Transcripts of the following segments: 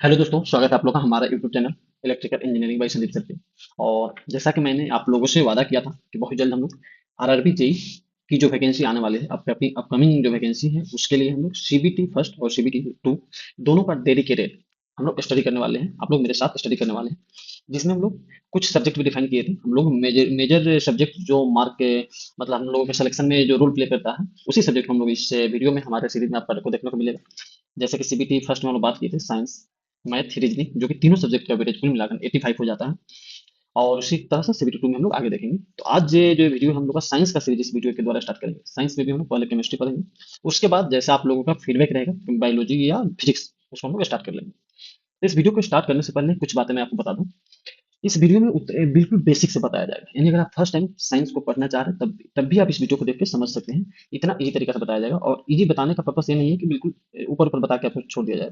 Hello दोस्तों, स्वागत है आप लोग का हमारा YouTube channel electrical engineering by Sandeep sir पे। और जैसा कि मैंने आप लोगों से वादा किया था कि बहुत जल्द हम लोग आरआरबी जेई की जो वैकेंसी आने वाली है, अपनी अपकमिंग जो वैकेंसी है उसके लिए हम लोग सीबीटी फर्स्ट और सीबीटी टू दोनों का डेडिकेटेड हम लोग स्टडी करने वाले हैं। आप लोग मेरे साथ स्टडी करने वाले हैं, जिसमें हम लोग कुछ सब्जेक्ट भी डिफाइन किए थे। हम लोग मेजर मेजर सब्जेक्ट जो मार्क के मतलब हम लोगों के सिलेक्शन में जो रोल प्ले करता है, उसी सब्जेक्ट को हम लोग इस वीडियो में हमारे सीरीज में आपको देखने को मिलेगा। जैसे कि सीबीटी फर्स्ट में हम लोग बात की थी साइंस, मैथ, रीजनिंग, जो कि तीनों सब्जेक्ट का वेटेज कुल मिलाकर 85 हो जाता है। और उसी तरह से सीबीटी टू में हम लोग आगे देखेंगे। तो आज ये जो वीडियो हम लोग का साइंस का सीरीज इस वीडियो के द्वारा स्टार्ट करेंगे। साइंस में भी हम लोग पहले केमिस्ट्री पढ़ेंगे, उसके बाद जैसे आप लोगों का फीडबैक रहेगा बायोलॉजी या फिजिक्स, उसको हम लोग स्टार्ट कर लेंगे। तो इस वीडियो को स्टार्ट करने से पहले कुछ बातें मैं आपको बता दूं। इस वीडियो में बिल्कुल बेसिक से बताया जाएगा, यानी अगर आप फर्स्ट टाइम साइंस को पढ़ना चाह रहे हैं तब तब भी आप इस वीडियो को देख के समझ सकते हैं। इतना इजी तरीका से बताया जाएगा, और इजी बताने का पर्पस ये नहीं है कि बिल्कुल ऊपर ऊपर बता के आपको छोड़ दिया जाए।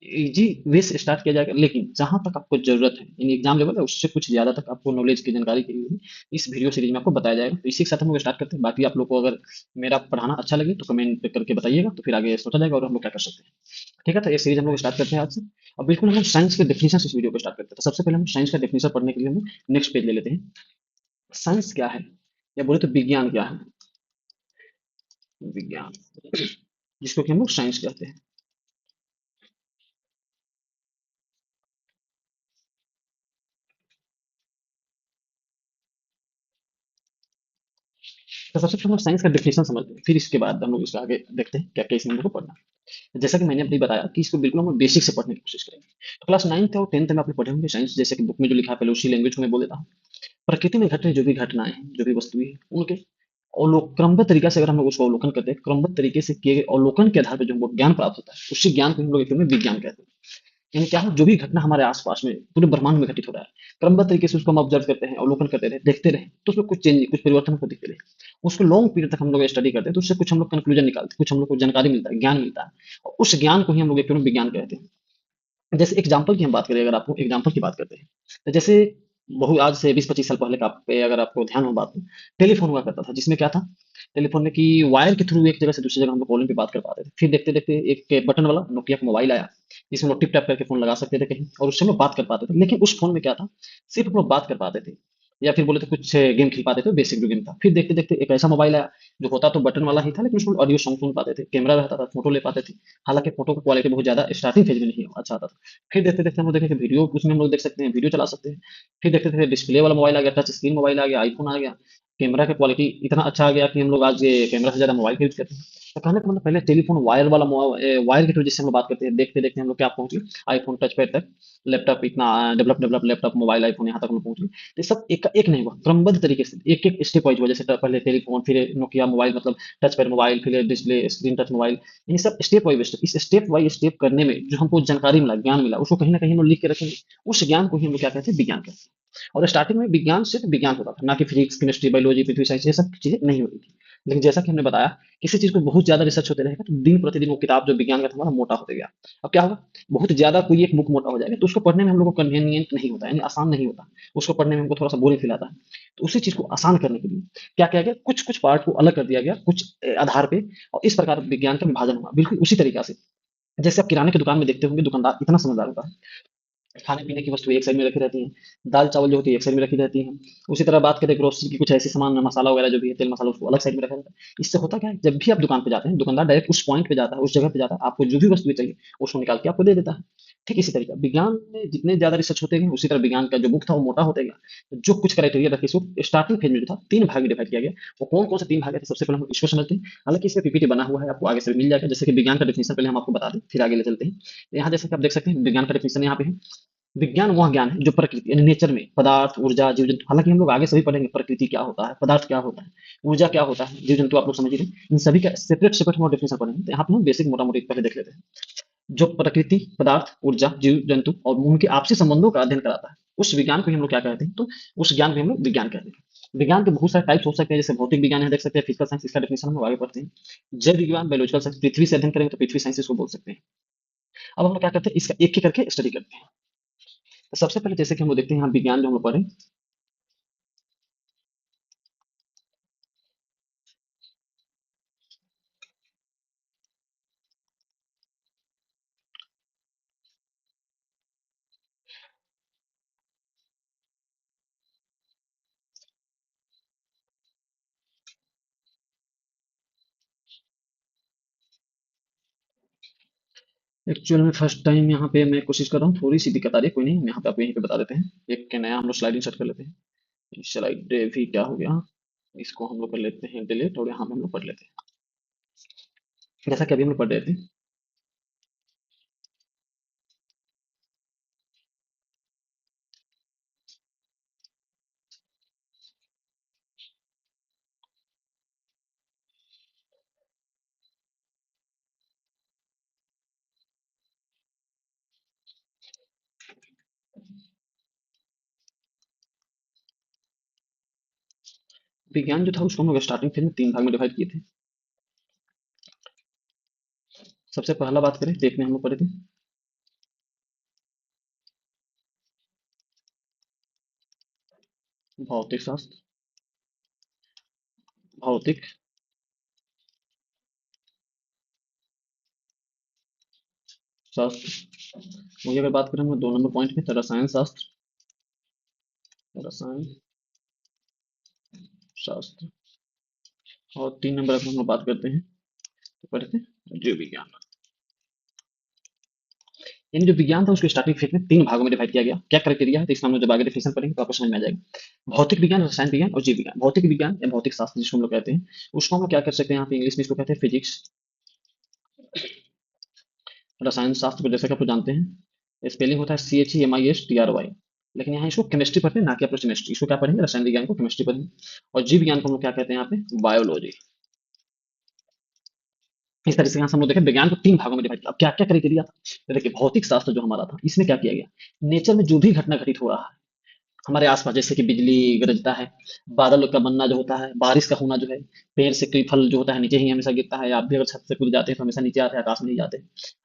इजी वे से स्टार्ट किया जाएगा, लेकिन जहां तक आपको जरूरत है इन एग्जाम लेवल है उससे कुछ ज्यादा तक आपको नॉलेज की जानकारी के लिए इस वीडियो सीरीज में आपको बताया जाएगा। तो इसी के साथ हम लोग स्टार्ट करते हैं। बाकी आप लोग को अगर मेरा पढ़ाना अच्छा लगे तो कमेंट करके बताइएगा, तो फिर आगे सोचा जाएगा और हम लोग क्या कर सकते हैं। ठीक है, तो ये सीरीज हम लोग स्टार्ट करते हैं आज से। अब बिल्कुल हम लोग साइंस के डेफिनेशन से इस वीडियो को स्टार्ट करते हैं। तो सबसे पहले हम साइंस का डेफिनेशन पढ़ने के लिए हम नेक्स्ट पेज ले लेते हैं। साइंस क्या है, या बोले तो विज्ञान क्या है। विज्ञान, जिसको कि हम लोग साइंस कहते हैं। तो सबसे पहले हम साइंस का डेफिनेशन समझते हैं, फिर इसके बाद हम लोग इसके आगे देखते हैं क्या क्या इसमें हम लोग को पढ़ना है। जैसा कि मैंने अभी बताया कि इसको बिल्कुल हम लोग बेसिक से पढ़ने की कोशिश करेंगे। तो क्लास 9th और 10th में आपने पढ़े होंगे साइंस, जैसे कि बुक में जो लिखा है पहले उसी लैंग्वेज को मैं बोल देता हूँ। प्रकृति में घट रही जो भी घटनाएं हैं, जो भी वस्तुएं हैं, उनके क्रमबद्ध तरीका से अगर हम लोग उसको अवलोकन करते हैं, क्रमबद्ध तरीके से किए गए अवलोकन के आधार पर जो हमको ज्ञान प्राप्त होता है, उसी ज्ञान को हम लोग एक में विज्ञान कहते हैं। यानी क्या है, जो भी घटना हमारे आसपास में पूरे ब्रह्मांड में घटित हो रहा है, क्रमबद्ध तरीके से उसको हम ऑब्जर्व करते हैं, अवलोकन करते रहे, देखते रहे, तो उसमें कुछ चेंज, कुछ परिवर्तन को दिखते रहे, उसको लॉन्ग पीरियड तक हम लोग स्टडी करते हैं, तो उससे कुछ हम लोग कंक्लूजन निकालते हैं, कुछ हम लोग को जानकारी मिलता है, ज्ञान मिलता है। और उस ज्ञान को ही हम लोग एक विज्ञान कहते हैं। जैसे एग्जाम्पल की हम बात करें, अगर आपको एग्जाम्पल की बात करते हैं, तो जैसे बहु आज से 20-25 साल पहले का पे अगर आपको ध्यान हो बात में, टेलीफोन हुआ करता था, जिसमें क्या था, टेलीफोन में कि वायर के थ्रू एक जगह से दूसरी जगह हम लोग कॉलिंग पे बात कर पाते थे। फिर देखते देखते एक बटन वाला नोकिया का मोबाइल आया, जिसमें हम लोग टिप टैप करके फोन लगा सकते थे कहीं, और उससे हम लोग बात कर पाते थे। लेकिन उस फोन में क्या था, सिर्फ हम लोग बात कर पाते थे, या फिर बोले तो कुछ गेम खेल पाते थे, बेसिक जो गेम था। फिर देखते देखते एक ऐसा मोबाइल आया जो होता तो बटन वाला ही था, लेकिन उसमें ऑडियो सॉन्ग सुन पाते थे, कैमरा रहता था, फोटो ले पाते थे। हालांकि फोटो की क्वालिटी बहुत ज्यादा स्टार्टिंग फेज में नहीं अच्छा आता था। फिर देखते देखते हम लोग देखें कि वीडियो उसमें हम लोग देख सकते हैं, वीडियो चला सकते हैं। फिर देखते देखते डिस्प्ले वाला मोबाइल आ गया, टच स्क्रीन मोबाइल आ गया, आईफोन आ गया। कैमरा की क्वालिटी इतना अच्छा आ गया कि हम लोग आज ये कैमरा से ज्यादा मोबाइल का यूज करते हैं। तो कहने का मतलब पहले टेलीफोन वायर वाला वायर के थ्रू जिससे हम लोग बात करते हैं, देखते देखते हम लोग क्या पहुंचे, आईफोन टच पैड तक, लैपटॉप इतना develop develop laptop mobile iPhone यहाँ तक हम लोग पहुंचे। तो ये सब एक एक नहीं हुआ, क्रमबद्ध तरीके से एक एक स्टेप वाइज हुआ। जैसे पहले टेलीफोन, फिर नोकिया मोबाइल मतलब टच पैड मोबाइल, फिर डिस्प्ले स्क्रीन टच मोबाइल। ये सब स्टेप वाइज स्टेप, इस स्टेप वाइज स्टेप करने में जो हमको जानकारी मिला, ज्ञान मिला, उसको कहीं ना कहीं हम लोग लिख के रखेंगे। उस ज्ञान को ही हम लोग क्या कहते हैं, विज्ञान कहते हैं। और स्टार्टिंग में विज्ञान सिर्फ विज्ञान होता था, ना कि फिजिक्स केमिस्ट्री बायोलॉजी पृथ्वी साइंस, ये सब चीजें नहीं होती थी। लेकिन जैसा कि हमने बताया, किसी चीज को बहुत ज्यादा रिसर्च होते रहेगा तो दिन प्रतिदिन वो किताब जो विज्ञान का था हमारा मोटा होते गया। अब क्या होगा, बहुत ज्यादा कोई एक बुक मोटा हो जाएगा तो उसको पढ़ने में हम लोग को कन्वीनियंट नहीं होता, यानी आसान नहीं होता। उसको पढ़ने में हमको थोड़ा सा बोरिंग फील आता है। तो उसी चीज को आसान करने के लिए क्या किया गया, कुछ कुछ पार्ट को अलग कर दिया गया कुछ आधार पे, और इस प्रकार विज्ञान का विभाजन हुआ, बिल्कुल उसी तरीका से। जैसे आप किराने की दुकान में देखते होंगे, दुकानदार इतना समझदार होता है, खाने पीने की वस्तु एक साइड में रखी रहती हैं, दाल चावल जो होती है एक साइड में रखी रहती हैं। उसी तरह बात करें ग्रोसरी की, कुछ ऐसे सामान मसाला वगैरह जो भी है, तेल मसाला, उसको अलग साइड में रखा रहता है। इससे होता क्या है, जब भी आप दुकान पे जाते हैं, दुकानदार डायरेक्ट उस पॉइंट पे जाता है, उस जगह पे जाता है, आपको जो भी वस्तु चाहिए उसको निकाल के आपको दे देता है। ठीक इसी तरीका विज्ञान में जितने ज्यादा रिसर्च होते गए, उसी तरह विज्ञान का जो बुक था वो मोटा होता गया। तो जो कुछ क्राइटेरिया रखे, इसको स्टार्टिंग फेज में जो था तीन भाग में डिवाइड किया गया। वो कौन कौन से तीन भाग है, सबसे पहले हम इसको समझते हैं। हालांकि इसमें पीपीटी बना हुआ है, आपको आगे से मिल जाएगा। जैसे कि विज्ञान का डिफिनेशन पहले हम आपको बता दें, फिर आगे ले चलते हैं। यहाँ जैसे कि आप देख सकते हैं, विज्ञान का डिफिनेशन यहाँ पे है। विज्ञान वह ज्ञान है जो प्रकृति यानी नेचर में पदार्थ, ऊर्जा, जीव जंतु, हालांकि हम लोग आगे सभी पढ़ेंगे प्रकृति क्या होता है, पदार्थ क्या होता है, ऊर्जा क्या होता है, जीव जंतु, आप लोग समझ ही रहे हैं। इन सभी का सेपरेट सेपरेट हम डेफिनेशन पढ़ेंगे। तो यहाँ पे हम बेसिक मोटा मोटी पहले देख लेते हैं। जो प्रकृति, पदार्थ, ऊर्जा, जीव जंतु और उनके आपसी संबंधों का अध्ययन कराता है, उस विज्ञान को ही हम लोग क्या कहते हैं, तो उस ज्ञान को हम लोग विज्ञान कहते हैं। विज्ञान के बहुत सारे टाइप्स हो सकते हैं, जैसे भौतिक विज्ञान है, देख सकते हैं फिजिकल साइंस, इसका डेफिनेशन हम लोग आगे पढ़ते हैं। जैव विज्ञान, बायोलॉजिकल साइंस, पृथ्वी से अध्ययन करेंगे तो पृथ्वी साइंस इसको बोल सकते हैं। अब हम लोग क्या करते हैं, इसका एक एक करके स्टडी करते हैं। तो सबसे पहले जैसे कि हम लोग देखते हैं, यहाँ विज्ञान जो हम लोग पढ़े, एक्चुअल में फर्स्ट टाइम यहाँ पे मैं कोशिश कर रहा हूँ, थोड़ी सी दिक्कत आ रही है, कोई नहीं, हम यहाँ पे आपको यहीं पे बता देते हैं। एक के नया हम लोग स्लाइड इंसर्ट कर लेते हैं। स्लाइड भी क्या हो गया, इसको हम लोग कर लेते हैं डिलीट, और यहाँ पे हम लोग पढ़ लेते हैं जैसा कि अभी हम लोग पढ़ रहे थे। विज्ञान जो था उसको हम लोग स्टार्टिंग फेज में तीन भाग में डिवाइड किए थे। सबसे पहला बात करें तो एक में हम लोग पढ़े थे भौतिक शास्त्र, भौतिक शास्त्र। वही अगर बात करें हम लोग दो नंबर पॉइंट में तो रसायन शास्त्र, रसायन शास्त्र। और तीन नंबर अगर हम लोग बात करते हैं तो पढ़े थे जीव विज्ञान। यानी जो विज्ञान था उसको स्टार्टिंग फेज में तीन भागों में डिवाइड किया गया। क्या क्राइटेरिया है तो इसका हम लोग जब आगे डिफिनेशन पढ़ेंगे तो आपको समझ में आ जाएगा। भौतिक विज्ञान, रसायन विज्ञान और जीव विज्ञान। भौतिक विज्ञान या भौतिक शास्त्र जिसको हम लोग कहते हैं, उसको हम लोग क्या कर सकते हैं, यहाँ पे इंग्लिश में इसको कहते हैं फिजिक्स। रसायन शास्त्र को जैसे कि आप लोग जानते हैं स्पेलिंग होता है CHEMISTRY, लेकिन यहाँ इसको केमिस्ट्री पढ़ते हैं ना कि आप लोग केमिस्ट्री। इसको क्या पढ़ेंगे, रसायन विज्ञान को केमिस्ट्री पढ़ेंगे। और जीव विज्ञान को हम लोग क्या कहते हैं यहाँ पे, बायोलॉजी। इस तरह से यहाँ से हम लोग देखें विज्ञान को तीन भागों में डिवाइड किया। अब क्या क्या क्राइटेरिया था, तो देखिए भौतिक शास्त्र जो हमारा था इसमें क्या किया गया, नेचर में जो भी घटना घटित हो रहा है हमारे आसपास, जैसे कि बिजली गरजता है, बादल का बनना जो होता है, बारिश का होना जो है, पेड़ से कोई फल जो होता है नीचे ही हमेशा गिरता है, आप भी अगर छत से कूद जाते हैं तो हमेशा नीचे आते हैं, आकाश में नहीं जाते।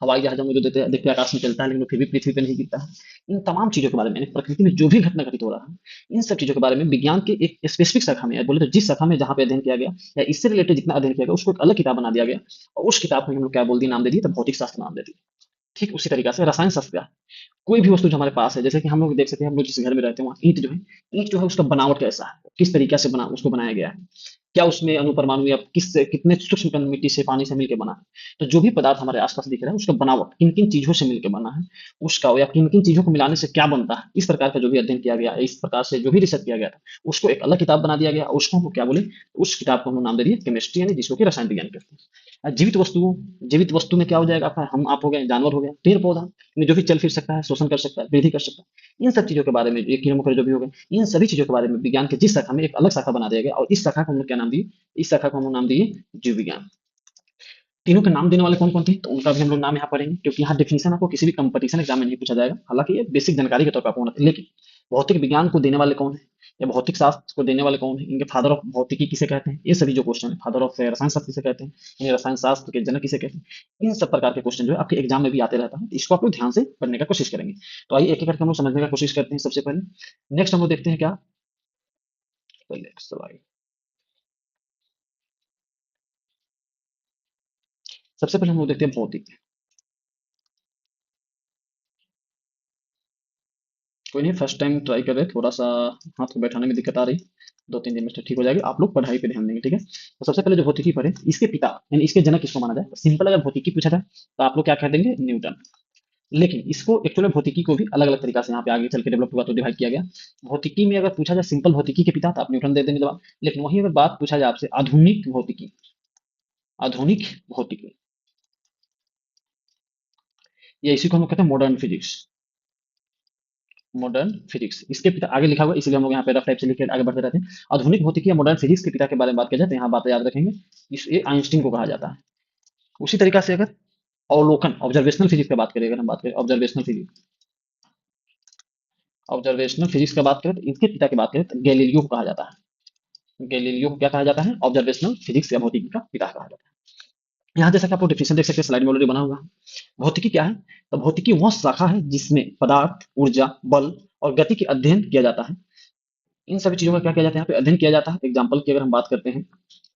हवाई जहाज हम जो देते हैं देखते हैं आकाश में चलता है, लेकिन वो फिर भी पृथ्वी पे नहीं गिरता है। इन तमाम चीजों के बारे में यानी प्रकृति में जो भी घटना घटित हो रहा है, इन सब चीजों के बारे में विज्ञान के एक स्पेसिफिक शाखा में, या बोले तो जिस शाखा में जहाँ पे अध्ययन किया गया या इससे रिलेटेड जितना अध्ययन किया गया उसको एक अलग किताब बना दिया गया। और उस किताब को हम लोग क्या बोल दिए, नाम दे दिए, तो भौतिक शास्त्र नाम दे दिए। ठीक उसी तरीके से रसायन शास्त्र, कोई भी वस्तु जो हमारे पास है, जैसे कि हम लोग देख सकते हैं, हम लोग जिस घर में रहते हैं वहाँ ईंट जो है, ईंट जो है उसका बनावट कैसा है, किस तरीके से बना उसको बनाया गया है, क्या उसमें अणुपरमाणु या किस कितने सूक्ष्म कण मिट्टी से पानी से मिलकर बना है। तो जो भी पदार्थ हमारे आसपास दिख रहा है उसका बनावट किन किन चीजों से मिलकर बना है, उसका या किन किन चीजों को मिलाने से क्या बनता है, इस प्रकार का जो भी अध्ययन किया गया, इस प्रकार से जो भी रिसर्च किया गया था, उसको एक अलग किताब बना दिया गया। उसको हम लोग क्या बोले, उस किताब को हम लोग नाम दे दिए केमिस्ट्री, यानी जिसको कि रसायन विज्ञान कहते हैं। जीवित वस्तुओं, जीवित वस्तु में क्या हो जाएगा आपका, हम आप हो गए, जानवर हो गया, पेड़ पौधा में जो भी चल फिर सकता है, शोषण कर सकता है, वृद्धि कर सकता है, इन सब चीजों के बारे में, ये कीड़े मकोड़े जो भी हो गए, इन सभी चीजों के बारे में विज्ञान के जिस शाखा में एक अलग शाखा बना दिया गया, और इस शाखा को हम लोग क्या नाम दिए, इस शाखा को हम लोग नाम दिए जीव विज्ञान। तीनों के नाम देने वाले कौन कौन थे तो उनका भी हम लोग नाम यहाँ पढ़ेंगे, क्योंकि यहाँ डिफिनेशन आपको किसी भी कंपटीशन एग्जाम में नहीं पूछा जाएगा, हालांकि ये बेसिक जानकारी के तौर पर आपको होना था। लेकिन भौतिक विज्ञान को देने वाले कौन है, या भौतिक शास्त्र को देने वाले कौन है, इनके फादर ऑफ भौतिकी किसे कहते हैं, ये सभी जो क्वेश्चन है, फादर ऑफ रसायन शास्त्र किसे कहते हैं, यानी रसायन शास्त्र के जनक किसे कहते हैं, इन सब प्रकार के क्वेश्चन जो है आपके एग्जाम में भी आते रहता है, तो इसको आप लोग ध्यान से पढ़ने का कोशिश करेंगे। तो आइए एक एक करके हम लोग समझने का कोशिश करते हैं। सबसे पहले नेक्स्ट हम लोग देखते हैं क्या, पहले slide। सबसे पहले हम लोग देखते हैं भौतिक। कोई नहीं, फर्स्ट टाइम ट्राई कर रहे, थोड़ा सा हाथ को बैठाने में दिक्कत आ रही, 2-3 दिन में तो ठीक हो जाएगी। आप लोग पढ़ाई पे ध्यान देंगे, ठीक है। तो सबसे पहले जो भौतिकी पढ़े, इसके पिता यानी इसके जनक किसको माना जाए, तो सिंपल अगर भौतिकी पूछा जाए तो आप लोग क्या कह देंगे, न्यूटन। लेकिन इसको एक्चुअली में भौतिकी को भी अलग अलग तरीका से यहाँ पे आगे चल के डेवलप हुआ तो डिवाइड किया गया। भौतिकी में अगर पूछा जाए सिंपल भौतिकी के पिता तो आप न्यूटन दे देंगे जवाब। लेकिन वहीं अगर बात पूछा जाए आपसे आधुनिक भौतिकी, आधुनिक भौतिकी, या इसी को हम लोग कहते हैं मॉडर्न फिजिक्स, मॉडर्न फिजिक्स, इसके पिता आगे लिखा हुआ है, इसलिए हम लोग यहाँ पे रफ टाइप से लिख के आगे बढ़ते रहते हैं। आधुनिक भौतिकी या मॉडर्न फिजिक्स के पिता के बारे में बात किया जाए तो यहाँ बातें याद रखेंगे, इस ये आइंस्टीन को कहा जाता है। उसी तरीका से अगर अवलोकन ऑब्जर्वेशनल फिजिक्स की बात करें, अगर हम बात करें ऑब्जर्वेशनल फिजिक्स, ऑब्जर्वेशनल फिजिक्स की बात करें तो इनके पिता की बात करें तो गैलीलियो को कहा जाता है। गैलीलियो को क्या कहा जाता है, ऑब्जर्वेशनल फिजिक्स या भौतिकी का पिता कहा जाता है। यहाँ जैसा कि आप डिफिनेशन देख सकते हैं, स्लाइड में ऑलरेडी बना हुआ है। भौतिकी क्या है, तो भौतिकी वह शाखा है जिसमें पदार्थ, ऊर्जा, बल और गति के अध्ययन किया जाता है। इन सभी चीजों का क्या किया जाता है, यहाँ पे अध्ययन किया जाता है। एग्जाम्पल की अगर हम बात करते हैं,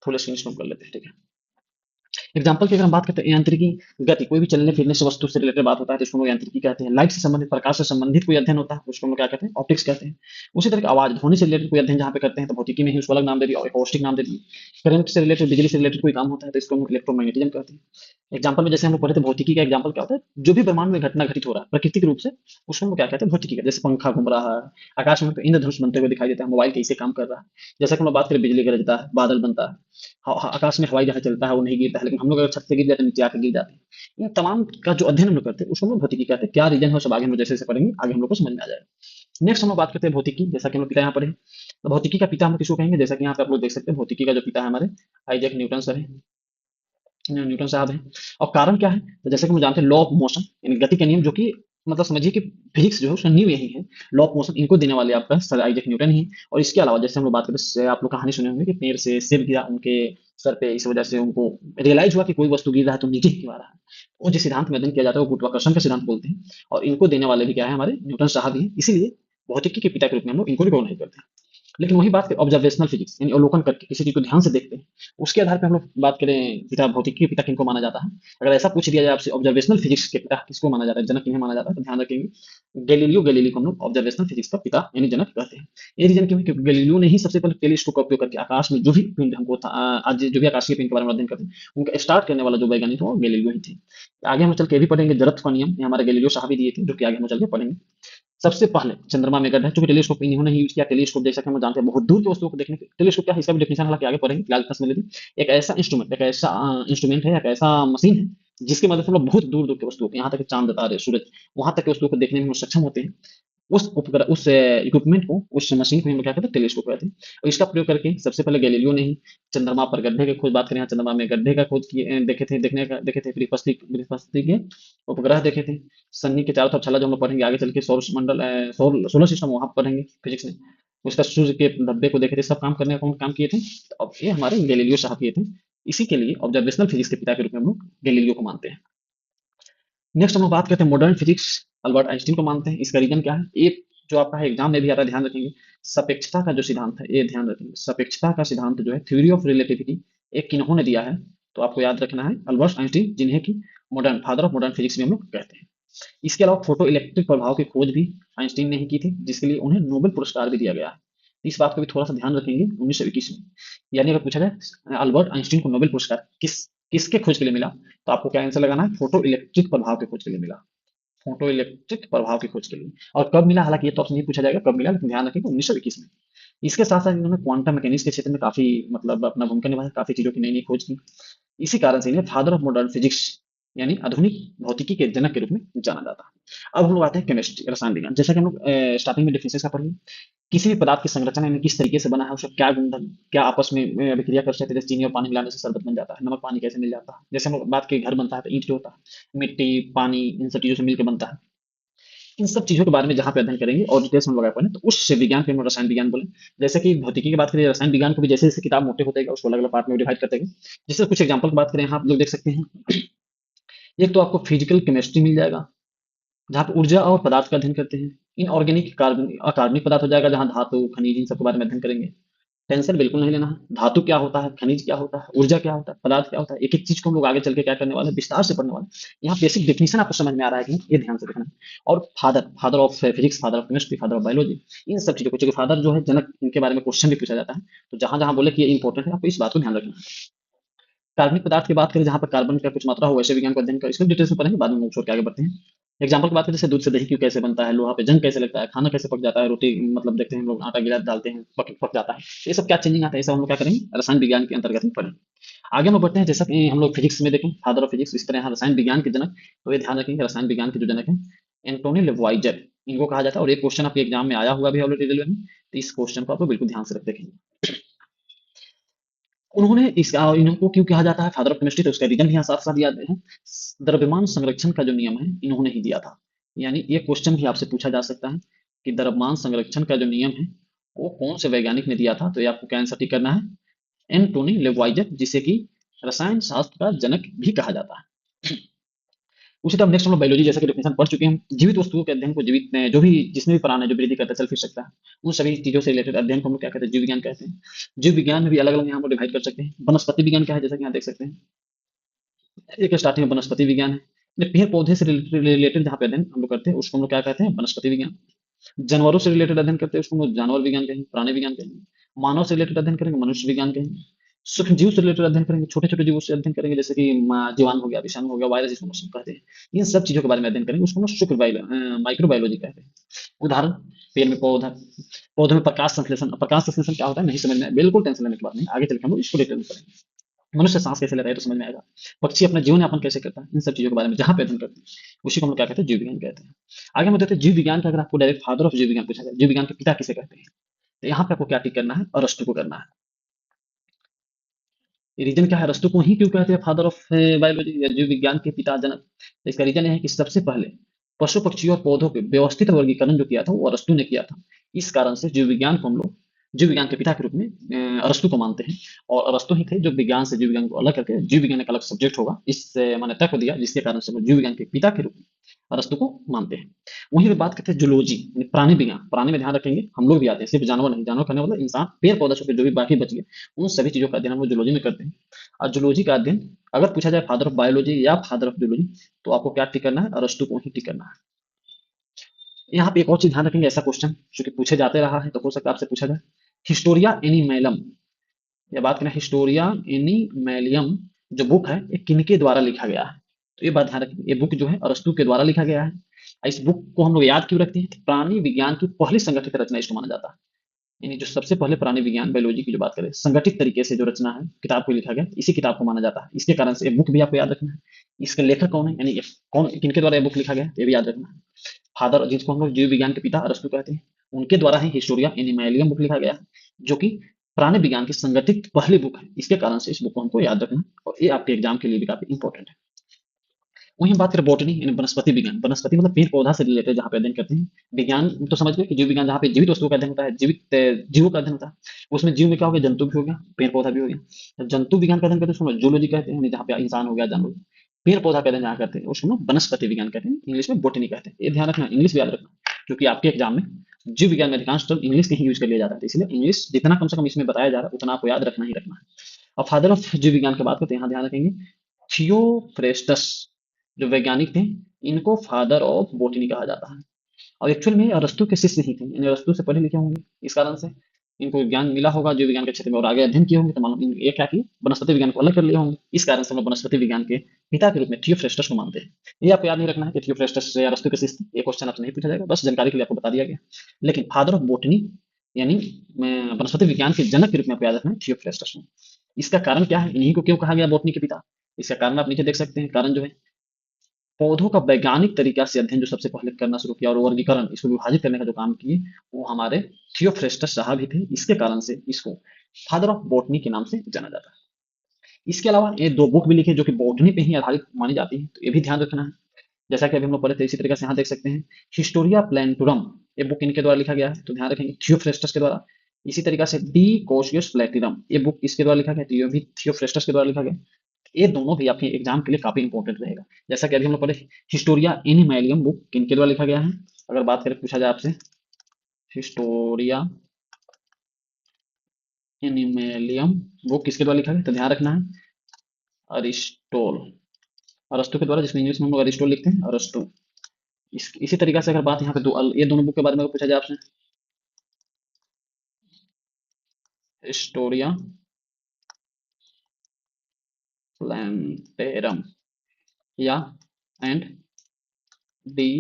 फुल स्क्रीन इसको हम कर लेते हैं, ठीक है। एग्जाम्पल की अगर हम बात करते हैं यांत्रिकी, गति, कोई भी चलने फिरने से वस्तु से रिलेटेड बात होता है तो इसको हम लोग यांत्रिकी कहते हैं। लाइट से संबंधित, प्रकाश से संबंधित कोई अध्ययन होता है उसको हम लोग क्या कहते हैं, ऑप्टिक्स कहते हैं। उसी तरह आवाज ध्वनि से रिलेटेड कोई अध्ययन जहाँ पे करते हैं तो भौतिकी में ही उसको अलग नाम दे दिया और एकॉस्टिक नाम दे दिया। करंट से रिलेटेड, बिजली से रिलेटेड कोई काम होता है तो इसको हम इलेक्ट्रोमैग्नेटिज्म कहते हैं। एग्जाम्पल में जैसे हम लोग पढ़े थे भौतिकी का एग्जाम्पल क्या होता है, जो भी ब्रह्मांड में घटना घटित हो रहा है प्राकृतिक रूप से उसको हम लोग क्या कहते हैं, भौतिकी का। जैसे पंखा घूम रहा है आकाश में तो इंद्रधनुष बनते हुए दिखाई देता है, मोबाइल कैसे काम कर रहा है। जैसा कि हम लोग बात करें बिजली गरजता है, बादल बनता है, आकाश में हवाई जहाज चलता है वो नहीं गिरता है, लेकिन हम लोग अगर छत से गिर जाते हैं नीचे आके गिर जाते हैं। इन तमाम का जो अध्ययन हम लोग करते हैं उसको हम लोग भौतिकी कहते हैं। क्या रीजन है वो सब आगे हम लोग जैसे जैसे पढ़ेंगे आगे हम लोग को समझ में आ जाएगा। नेक्स्ट हम लोग बात करते हैं भौतिकी, जैसा कि हम लोग पिता यहाँ पढ़े तो भौतिकी का पिता हम किसको कहेंगे, जैसा कि यहाँ पे आप लोग देख सकते हैं भौतिकी का जो पिता है हमारे आइजैक न्यूटन सर है, न्यूटन साहब हैं। और कारण क्या है, तो जैसे कि हम जानते हैं लॉ ऑफ मोशन यानी गति के नियम, जो कि मतलब समझिए कि फिजिक्स जो है उसका नींव यही है। लॉ ऑफ मोशन इनको देने वाले आपका सर आइजैक न्यूटन ही। और इसके अलावा जैसे हम लोग बात करें, आप लोग कहानी सुने होंगे कि पेड़ से सेब गिरा उनके सर पे, इस वजह से उनको रियलाइज हुआ कि कोई वस्तु गिर रहा है तो नीचे ही क्यों आ रहा है। वो जिस सिद्धांत में अध्ययन किया जाता है वो गुरुत्वाकर्षण का सिद्धांत बोलते हैं। और इनको देने वाले भी क्या है, हमारे न्यूटन साहब ही हैं। इसीलिए भौतिकी के पिता के रूप में हम लोग इनको रिकॉग्नाइज करते हैं। लेकिन वही बात ऑब्जर्वेशनल फिजिक्स यानी अवलोकन करके किसी चीज को ध्यान से देखते हैं, उसके आधार पर हम लोग बात करें पिता, भौतिकी के पिता किनको माना जाता है। अगर ऐसा पूछ दिया जाए आपसे ऑब्जर्वेशनल फिजिक्स के पिता किसको माना जाता है, जनक किन्हें माना जाता है, तो ध्यान रखेंगे गैलीलियो गैलीली को हम लोग ऑब्जर्वेशनल फिजिक्स का पिता यानी जनक कहते हैं। ये रीजन क्यों है, क्योंकि गैलीलियो ने ही सबसे पहले टेलीस्कोप का उपयोग करके आकाश में जो भी पिंड हमको आज जो भी आकाशीय पिंड के बारे में अध्ययन करते हैं उनका स्टार्ट करने वाला जो वैज्ञानिक है वो गैलीलियो ही थे। आगे हम चल के भी पढ़ेंगे जरत्व का नियम, ये हमारे गैलीलियो साहब ही दिए थे, जो कि आगे हम चल के पढ़ेंगे। सबसे पहले चंद्रमा में गड्ढा, चूंकि टेलीस्कोप इन्होंने ही यूज किया। टेलीस्कोप जैसा कि हम जानते हैं बहुत दूर की वस्तुओं को देखने के, टेलीस्कोप क्या है इसका भी डेफिनेशन हालांकि आगे पढ़ेंगे, फिलहाल इतना समझ लीजिए। एक ऐसा इंस्ट्रूमेंट, एक ऐसा इंस्ट्रूमेंट है, एक ऐसा मशीन है जिसकी मदद से हम लोग बहुत दूर दूर की वस्तुओं को, यहाँ तक कि चांद तारे सूरज, वहां तक की वस्तुओं को देखने में हम सक्षम होते हैं। उस उपकरण, उस इक्विपमेंट को, उस मशीन को हम लोग क्या कहते हैं, टेलीस्कोप कहते हैं। और इसका प्रयोग करके सबसे पहले गैलीलियो ने ही चंद्रमा पर गड्ढे की खोज, बात करें यहाँ चंद्रमा में गड्ढे का खोज किए, देखे थे, देखे थे। बृहस्पति के उपग्रह देखे थे। शनि के चारों तरफ छल्ला जो हम लोग पढ़ेंगे आगे चल के, सौर मंडल, सोलर सिस्टम वहां पर पढ़ेंगे फिजिक्स में। उसका सूर्य के धब्बे को देखे थे, सब काम करने का कौन काम किए थे, तो अब ये हमारे गैलीलियो साहब किए थे। इसी के लिए ऑब्जर्वेशनल फिजिक्स के पिता के रूप में हम लोग गैलीलियो को मानते हैं। नेक्स्ट हम लोग बात करते हैं मॉडर्न फिजिक्स, अल्बर्ट आइंस्टीन को मानते हैं। इसका रीजन क्या है, एक जो आपका है एग्जाम में भी आता है, ध्यान रखेंगे। सापेक्षता का जो सिद्धांत है, ये ध्यान रखेंगे, सापेक्षता का सिद्धांत जो है, थ्योरी ऑफ रिलेटिविटी, एक किन्होंने दिया है, तो आपको याद रखना है अल्बर्ट आइंस्टीन, जिन्हें की modern father of modern physics भी हम लोग कहते हैं। इसके अलावा फोटो इलेक्ट्रिक प्रभाव की खोज भी आइंस्टीन ने ही की थी, जिसके लिए उन्हें नोबेल पुरस्कार भी दिया गया है। इस बात को भी थोड़ा सा ध्यान रखेंगे 1921 में। यानी अगर पूछा जाए अल्बर्ट आइंस्टीन को नोबेल पुरस्कार किसके खोज के लिए मिला, तो आपको क्या आंसर लगाना है, फोटो इलेक्ट्रिक प्रभाव के खोज के लिए मिला। फोटो इलेक्ट्रिक प्रभाव की खोज के लिए। और कब मिला, हालांकि ये तो ऑप्शन नहीं पूछा जाएगा कब मिला, लेकिन ध्यान रखेंगे 1921 में। इसके साथ साथ इन्होंने क्वांटम मैकेनिक्स के क्षेत्र में काफी मतलब अपना भूमिका निभाया, काफी चीजों की नई नई खोज की। इसी कारण से इन्हें फादर ऑफ मॉडर्न फिजिक्स यानी आधुनिक भौतिकी के जनक के रूप में जाना जाता है। अब हम लोग आते हैं केमिस्ट्री, रसायन विज्ञान, जैसा कि हम लोग स्टार्टिंग में डिफिनेशन का पढ़ेंगे। किसी भी पदार्थ की संरचना यानी किस तरीके से बना है, उसका क्या गुणधर्म, क्या आपस में अभिक्रिया कर सकते हैं। जैसे चीनी और पानी मिलाने से शरबत बन जाता है, नमक पानी कैसे मिल जाता है। जैसे हम लोग बात के घर बनता है तो ईंट जो होता है, मिट्टी पानी इन सब चीजों से मिलकर बनता है। इन सब चीजों के बारे में जहाँ पे अध्ययन करेंगे और डिटेल्स में लगा पाए तो उस विज्ञान को हम रसायन विज्ञान बोले। जैसे कि भौतिकी की बात करें, रसायन विज्ञान को भी जैसे जैसे किताब मोटे होते हैं उसको अलग अलग पार्ट में डिवाइड करते हैं। जैसे कुछ एग्जांपल की बात करें, यहाँ आप लोग देख सकते हैं। एक तो आपको फिजिकल केमिस्ट्री मिल जाएगा, जहाँ पे ऊर्जा और पदार्थ का अध्ययन करते हैं। इनऑर्गेनिक कार्बन अकार्बनिक पदार्थ हो जाएगा, जहाँ धातु खनिज इन सबके बारे में अध्ययन करेंगे। टेंशन बिल्कुल नहीं लेना है, धातु क्या होता है, खनिज क्या होता है, ऊर्जा क्या होता है, पदार्थ क्या होता है, एक एक चीज को हम लोग आगे चल के क्या करने वाले हैं, विस्तार से पढ़ने वाले हैं। यहाँ बेसिक डेफिनेशन आपको समझ में आ रहा है कि नहीं? ये ध्यान से देखना है। और father, father of physics, father of chemistry, father of biology, इन सब चीजों को, चूंकि फादर जो है जनक, इनके बारे में क्वेश्चन भी पूछा जाता है, तो जहां जहां बोले कि ये इंपॉर्टेंट है आपको इस बात को ध्यान रखना है। कार्बनिक पदार्थ की बात करें, जहां पर कार्बन का कुछ मात्रा हो, वैसे विज्ञान को अध्ययन कर, इसमें डिटेल्स में पढ़ेंगे, बाद में हम छोड़ के आगे बढ़ते हैं। एग्जाम्पल की बात करें, जैसे दूध से दही क्यों कैसे बनता है, लोहा पे जंग कैसे लगता है, खाना कैसे पक जाता है, रोटी मतलब देखते हैं हम लोग आटा गिरा डालते हैं पक जाता है, ये सब क्या चेंजिंग आता है, ये सब हम लोग क्या करेंगे रसायन विज्ञान के अंतर्गत ही पढ़ेंगे। आगे हम बढ़ते हैं, जैसा कि हम लोग फिजिक्स में देखें फादर ऑफ फिजिक्स, इस तरह यहाँ रसायन विज्ञान के जनक, तो ये ध्यान रखेंगे रसायन विज्ञान के जो जनक है एंटोनी लेवॉइजर, इनको कहा जाता है। और एक क्वेश्चन आपके एग्जाम में आया हुआ भी ऑलरेडी रेलवे में, तो इस क्वेश्चन को आप लोग बिल्कुल ध्यान से रख देखेंगे। उन्होंने इनको क्यों कहा जाता है फादर ऑफ केमिस्ट्री, तो उसका रीजन भी यहाँ साथ साथ याद है। द्रव्यमान संरक्षण का जो नियम है इन्होंने ही दिया था। यानी ये क्वेश्चन भी आपसे पूछा जा सकता है कि द्रव्यमान संरक्षण का जो नियम है वो कौन से वैज्ञानिक ने दिया था, तो ये आपको क्या आंसर टिक करना है, एंटोनी लेवॉइजर, जिसे कि रसायन शास्त्र का जनक भी कहा जाता है। उसी तरह नेक्स्ट हम लोग बायोलॉजी, जैसा कि डेफिनेशन पढ़ चुके हैं, जीवित वस्तुओं के अध्ययन को, जीवित जो भी जिसमें भी प्राण है जो वृद्धि करता है, चल फिर सकता है, उन सभी चीजों से रिलेटेड अध्ययन को हम लोग क्या कहते हैं, जीव विज्ञान कहते हैं। जीव विज्ञान में भी अलग अलग यहाँ पर डिवाइड कर सकते हैं। वनस्पति विज्ञान क्या है, जैसा कि यहाँ देख सकते हैं, एक स्टार्टिंग में वनस्पति विज्ञान है। ये पेड़ पौधे से रिलेटेड जहाँ पे अध्ययन हम लोग करते हैं उसको हम लोग क्या कहते हैं, वनस्पति विज्ञान। जानवरों से रिलेटेड अध्ययन करते हैं उसको हम लोग जानवर विज्ञान कहेंगे, प्राणी विज्ञान कहेंगे। मानव से रिलेटेड अध्ययन करेंगे, मनुष्य विज्ञान कहेंगे। सूक्ष्म जीव से रिलेटेड अध्ययन करेंगे, छोटे छोटे जीवों से अध्ययन करेंगे, जैसे कि जीवाणु हो गया, विषाणु हो गया, वायरस जिसको हम लोग कहते हैं। इन सब चीजों के बारे में अध्ययन करेंगे, उसको हम लोग माइक्रो बायोलॉजी कहते हैं। उदाहरण, पेड़ में पौधा, पौधों में प्रकाश संश्लेषण। अब प्रकाश संश्लेषण क्या होता है नहीं समझ में आया, बिल्कुल टेंशन लेने की बात नहीं, आगे चल के हम लोग इसको डिटेल में करेंगे। मनुष्य सांस कैसे लेता है तो समझ में आएगा। पक्षी अपना जीवन यापन कैसे करता है, इन सब चीजों के बारे में जहां पे अध्ययन करते हैं उसी को हम लोग क्या कहते हैं, जीव विज्ञान कहते हैं। आगे हम देखते हैं जीव विज्ञान का, अगर आपको डायरेक्ट फादर ऑफ जीव विज्ञान पूछा जाए, जीव विज्ञान के पिता किसे कहते हैं, तो यहाँ पे आपको क्या टिक करना है, अरस्तु को करना है। रीजन क्या है, अरस्तु को ही क्यों कहते हैं फादर ऑफ बायोलॉजी या जीव विज्ञान के पिता जनक, तो इसका रीजन यह है कि सबसे पहले पशु पक्षियों और पौधों के व्यवस्थित वर्गीकरण जो किया था वो अरस्तु ने किया था। इस कारण से जीव विज्ञान को हम लोग जीव विज्ञान के पिता के रूप में अरस्तु को मानते हैं। और अरस्तु ही थे जो विज्ञान से जीव विज्ञान को अलग करके जीव विज्ञान एक अलग सब्जेक्ट होगा इस मान्यता को दिया, जिसके कारण से हम लोग जीव विज्ञान के पिता के रूप में अरस्तु को मानते हैं। वहीं पे बात करते हैं जूलॉजी यानी प्राणी विज्ञान। प्राणी में ध्यान रखेंगे हम लोग भी आते हैं, सिर्फ जानवर नहीं, जानवर करने मतलब इंसान, पेड़ पौधा छोड़ के जो भी बाकी बच गए उन सभी चीजों का अध्ययन हम लोग जूलॉजी में करते हैं। और जूलॉजी का अध्ययन अगर पूछा जाए फादर ऑफ बायोलॉजी या फादर ऑफ जूलॉजी, तो आपको क्या टिक करना है, अरस्तु को ही टिक करना है। यहाँ पे एक और चीज ध्यान रखेंगे, ऐसा क्वेश्चन जो कि पूछे जाते रहा है तो हो सकता है आपसे पूछा जाए, हिस्टोरिया एनिमेलम, या बात करें हिस्टोरिया एनिमेलियम जो बुक है ये किनके द्वारा लिखा गया है, तो ये बात ध्यान रखेंगे, ये बुक जो है अरस्तु के द्वारा लिखा गया है। इस बुक को हम लोग याद क्यों रखते हैं, प्राणी विज्ञान की पहली संगठित रचना इसको माना जाता है। यानी जो सबसे पहले प्राणी विज्ञान बायोलॉजी की जो बात करें संगठित तरीके से जो रचना है किताब को लिखा गया, इसी किताब को माना जाता है। इसके कारण से ये बुक भी आपको याद रखना है। इसके लेखक कौन है, यानी कौन किनके द्वारा ये बुक लिखा गया ये भी याद रखना है। फादर जिसको हम लोग जीव विज्ञान के पिता अरस्तु कहते हैं, उनके द्वारा ही हिस्टोरिया एनिमेलियम बुक लिखा गया, जो कि प्राणी विज्ञान की संगठित पहली बुक है। इसके कारण से इस बुक को हमको याद रखना है और ये आपके एग्जाम के लिए भी काफी इंपॉर्टेंट है। वहीं बात करें बॉटनी यानी वनस्पति विज्ञान, वनस्पति मतलब पेड़ पौधा से रिलेटेड जहाँ पे अध्ययन करते हैं। विज्ञान तो समझ गए कि जीव विज्ञान जहाँ पे जीवित वस्तुओं का अध्ययन होता है, जीवित जीवों का अध्ययन होता है। उसमें जीव में क्या हो गया, जंतु भी हो गया, पेड़ पौधा भी हो गया। जंतु विज्ञान का अध्ययन करते हैं उसको जूलॉजी कहते हैं, यानी जहाँ पे इंसान हो गया, जानवर। पेड़ पौधा का अध्ययन जहाँ करते हैं उसको हम वनस्पति विज्ञान कहते हैं, इंग्लिश में बोटनी कहते हैं। ये ध्यान रखना, इंग्लिश भी याद रखना, क्योंकि आपके एग्जाम में जीव विज्ञान में अधिकांश टर्म इंग्लिश के ही यूज कर लिया जाता है, इसलिए इंग्लिश जितना कम से कम इसमें बताया जा रहा है उतना आपको याद रखना ही रखना है। अब फादर ऑफ जीव विज्ञान की बात करते हैं, यहाँ ध्यान रखेंगे थियोफ्रेस्टस जो वैज्ञानिक थे, इनको फादर ऑफ बोटनी कहा जाता है। और एक्चुअल में अरस्तु के शिष्य ही थे, यानी अरस्तु से पढ़े लिखे होंगे, इस कारण से इनको ज्ञान मिला होगा जीव विज्ञान के क्षेत्र में और आगे अध्ययन किए होंगे, तो मालूम ये क्या किए, वनस्पति विज्ञान को अलग कर लिए होंगे। इस कारण से हम लोग वनस्पति विज्ञान के पिता के रूप में थियोफ्रेस्टस को मानते हैं। ये आपको याद नहीं रखना है कि थियोफ्रेस्टस से अरस्तु के शिष्य थे, ये क्वेश्चन आपसे नहीं पूछा जाएगा, बस जानकारी के लिए आपको बता दिया गया। लेकिन फादर ऑफ बोटनी यानी वनस्पति विज्ञान के जनक के रूप में आपको याद रखना है थियोफ्रेस्टस में। इसका कारण क्या है, इन्हीं को क्यों कहा गया बोटनी के पिता, इसका कारण आप नीचे देख सकते हैं। कारण जो है, पौधों का वैज्ञानिक तरीका से अध्ययन जो सबसे पहले करना शुरू किया और वर्गीकरण इसको विभाजित करने का जो काम किए, वो हमारे थियोफ्रेस्टस साहब ही थे। इसके कारण से इसको फादर ऑफ बॉटनी के नाम से जाना जाता है। इसके अलावा ये दो बुक भी लिखे जो कि बॉटनी पे ही आधारित मानी जाती है, तो ये भी ध्यान रखना है। जैसा कि अभी हम लोग पढ़े थे, इसी तरीके से यहाँ देख सकते हैं हिस्टोरिया प्लेंटुरम, ये बुक इनके द्वारा लिखा गया है, तो ध्यान रखेंगे थियोफ्रेस्टस के द्वारा। इसी तरीके से डी कोशियस प्लेटिनम, ये बुक इसके द्वारा लिखा गया, तो ये भी थियोफ्रेस्टस के द्वारा लिखा गया। ये दोनों भी आपके एग्जाम के लिए काफी इंपॉर्टेंट रहेगा। जैसा कि अभी हम लोग पढ़े हिस्टोरिया एनिमेलियम बुक किनके द्वारा लिखा गया है, अगर बात करें पूछा जाए आपसे, हिस्टोरिया एनिमेलियम बुक किसके द्वारा लिखा गया, तो ध्यान रखना है अरिस्टोल, अरस्तु के द्वारा, जिसमें इंग्लिश में हम लोग अरिस्टोल लिखते हैं, अरस्तु। इसी तरीके से अगर बात यहाँ पे ये दोनों बुक के बारे में अगर पूछा जाए आपसे, हिस्टोरिया प्लेंटेरम या एंड डी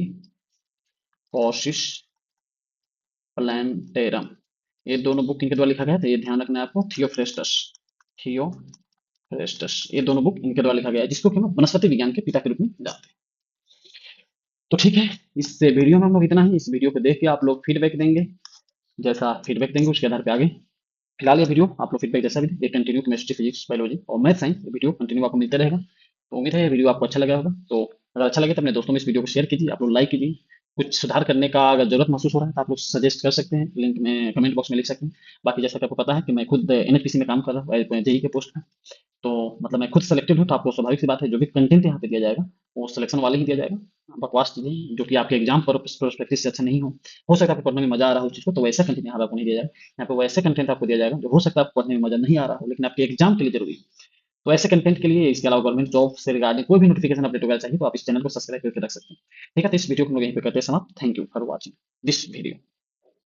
कॉशिस प्लेंटेरम, ये दोनों बुक किनके द्वारा लिखा गया है, तो ये ध्यान रखना है आपको थियोफ्रेस्टस, थियोफ्रेस्टस, ये दोनों बुक इनके द्वारा लिखा गया है, जिसको कि हम वनस्पति विज्ञान के पिता के रूप में जानते हैं। तो ठीक है, इस वीडियो में हम लोग इतना ही। इस वीडियो को देख के आप लोग फीडबैक देंगे, जैसा फीडबैक देंगे उसके आधार पे आगे। फिलहाल ये वीडियो आप लोग फीडबैक जैसा भी दें, ये कंटिन्यू केमिस्ट्री फिजिक्स बायोलॉजी और मैथ साइंस ये वीडियो कंटिन्यू आपको मिलते रहेगा। तो उम्मीद है ये वीडियो आपको अच्छा लगा होगा। तो अगर अच्छा लगे तो अपने दोस्तों में इस वीडियो को शेयर कीजिए, आप लोग लाइक कीजिए। कुछ सुधार करने का अगर जरूरत महसूस हो रहा है तो आप लोग सजेस्ट कर सकते हैं, लिंक में कमेंट बॉक्स में लिख सकते हैं। बाकी जैसा कि आपको पता है कि मैं खुद एनएचपीसी में काम कर रहा हूँ, जेई के पोस्ट में, तो मतलब मैं खुद सेलेक्टेड हूँ, तो आपको स्वाभाविक सी बात है जो भी कंटेंट यहाँ पे दिया जाएगा वो सिलेक्शन वाले ही दिया जाएगा। बकवास चीजें जो कि आपके एग्जाम पर परस्पेक्टिव से अच्छा नहीं हो सकता है आपको पढ़ने में मजा आ रहा हो उस चीज को, तो वैसा कंटेंट यहाँ पे आपको नहीं दिया जाएगा। यहाँ पे वैसे कंटेंट आपको दिया जाएगा जो हो सकता है आपको पढ़ने में मजा नहीं आ रहा हो लेकिन आपके एग्जाम के लिए जरूरी है। तो ऐसे कंटेंट के लिए, इसके अलावा गवर्नमेंट जॉब से रिगार्डिंग कोई भी नोटिफिकेशन अपडेट वगैरह चाहिए तो आप इस चैनल को सब्सक्राइब करके रख सकते हैं। ठीक है, तो इस वीडियो को हम लोग यहीं पे करते हैं समाप्त। Thank you for watching this video.